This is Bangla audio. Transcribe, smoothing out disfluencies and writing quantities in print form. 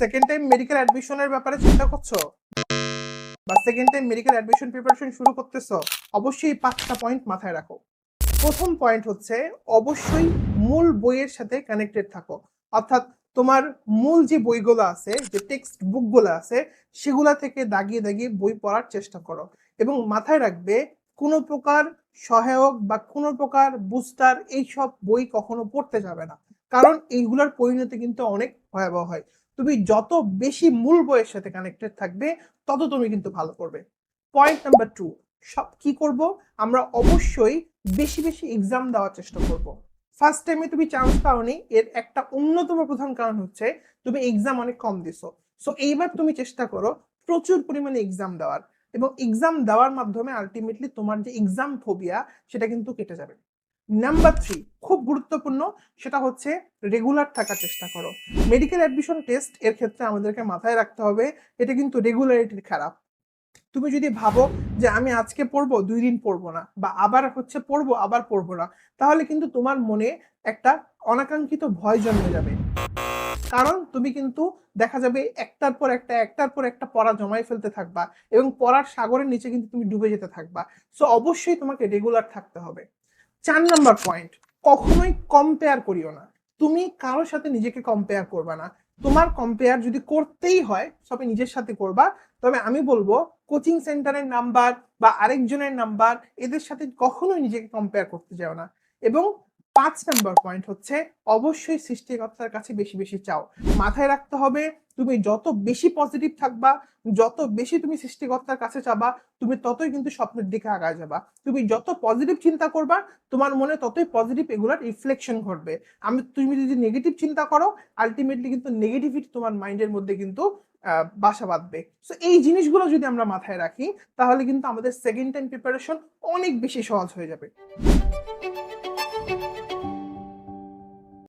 সেকেন্ড টাইম মেডিকেল অ্যাডমিশনের ব্যাপারে চিন্তা করছো বা second time medical admission preparation শুরু করতেছো, অবশ্যই 5টা পয়েন্ট মাথায় রাখো। প্রথম পয়েন্ট হচ্ছে অবশ্যই মূল বইয়ের সাথে কানেক্টেড থাকো, অর্থাৎ তোমার মূল যে বইগুলো আছে, যে টেক্সট বুকগুলো আছে, সেগুলা থেকে দাগিয়ে দাগিয়ে বই পড়ার চেষ্টা করো। এবং মাথায় রাখবে কোনো প্রকার সহায়ক বা কোনো প্রকার বুস্টার এইসব বই কখনো পড়তে যাবে না, কারণ এইগুলোর পরিণতি কিন্তু অনেক ভয়াবহ হয়। তুমি যত বেশি মূল বইয়ের সাথে কানেক্টেড থাকবে তত তুমি কিন্তু ভালো করবে। পয়েন্ট নাম্বার 2, সব কি করব, আমরা অবশ্যই বেশি বেশি এক্সাম দেওয়ার চেষ্টা করব। ফার্স্ট টাইমে তুমি চান্স পাওনি, এর একটা অন্যতম প্রধান কারণ হচ্ছে তুমি এক্সাম অনেক কম দিছো। সো এইবার তুমি চেষ্টা করো প্রচুর পরিমাণে এক্সাম দেওয়ার, এবং এক্সাম দেওয়ার মাধ্যমে আলটিমেটলি তোমার যে এক্সাম ফোবিয়া সেটা কিন্তু কেটে যাবে। নাম্বার 3, খুব গুরুত্বপূর্ণ, সেটা হচ্ছে রেগুলার থাকার চেষ্টা করো। মেডিকেল অ্যাডমিশন টেস্ট এর ক্ষেত্রে আমাদেরকে মাথায় রাখতে হবে এটা কিন্তু রেগুলারিটির খেলা। তুমি যদি ভাবো যে আমি আজকে পড়বো 2 দিন পড়বো না, বা আবার হচ্ছে পড়বো আবার পড়বো না, তাহলে কিন্তু তোমার মনে একটা অনাকাঙ্ক্ষিত ভয় জন্মে যাবে। কারণ তুমি কিন্তু দেখা যাবে একটার পর একটা পড়া জমাই ফেলতে থাকবা, এবং পড়ার সাগরের নিচে কিন্তু তুমি ডুবে যেতে থাকবা। সো অবশ্যই তোমাকে রেগুলার থাকতে হবে। 4 নম্বর পয়েন্ট, কখনোই কম্পেয়ার করিও না। তুমি কারোর সাথে নিজেকে কম্পেয়ার করবা না। তোমার কম্পেয়ার যদি করতেই হয় তবে নিজের সাথে করবা। তবে আমি বলবো কোচিং সেন্টারের নাম্বার বা আরেকজনের নাম্বার, এদের সাথে কখনোই নিজেকে কম্পেয়ার করতে যাও না। এবং 5 নম্বর পয়েন্ট হচ্ছে অবশ্যই সৃষ্টিকর্তার কাছে বেশি বেশি চাও। মাথায় রাখতে হবে তুমি যত বেশি পজিটিভ থাকবা, যত বেশি তুমি সৃষ্টিকর্তার কাছে চাবা, তুমি ততই কিন্তু স্বপ্নের দিকে আগায় যাবা। তুমি যত পজিটিভ চিন্তা করবা তোমার মনে ততই পজিটিভ এগুলার রিফ্লেকশন ঘটবে। তুমি যদি নেগেটিভ চিন্তা করো আলটিমেটলি কিন্তু নেগেটিভিটি তোমার মাইন্ডের মধ্যে কিন্তু বাসা বাঁধবে। সো এই জিনিসগুলো যদি আমরা মাথায় রাখি তাহলে কিন্তু আমাদের সেকেন্ড টাইম প্রিপারেশন অনেক বেশি সহজ হয়ে যাবে।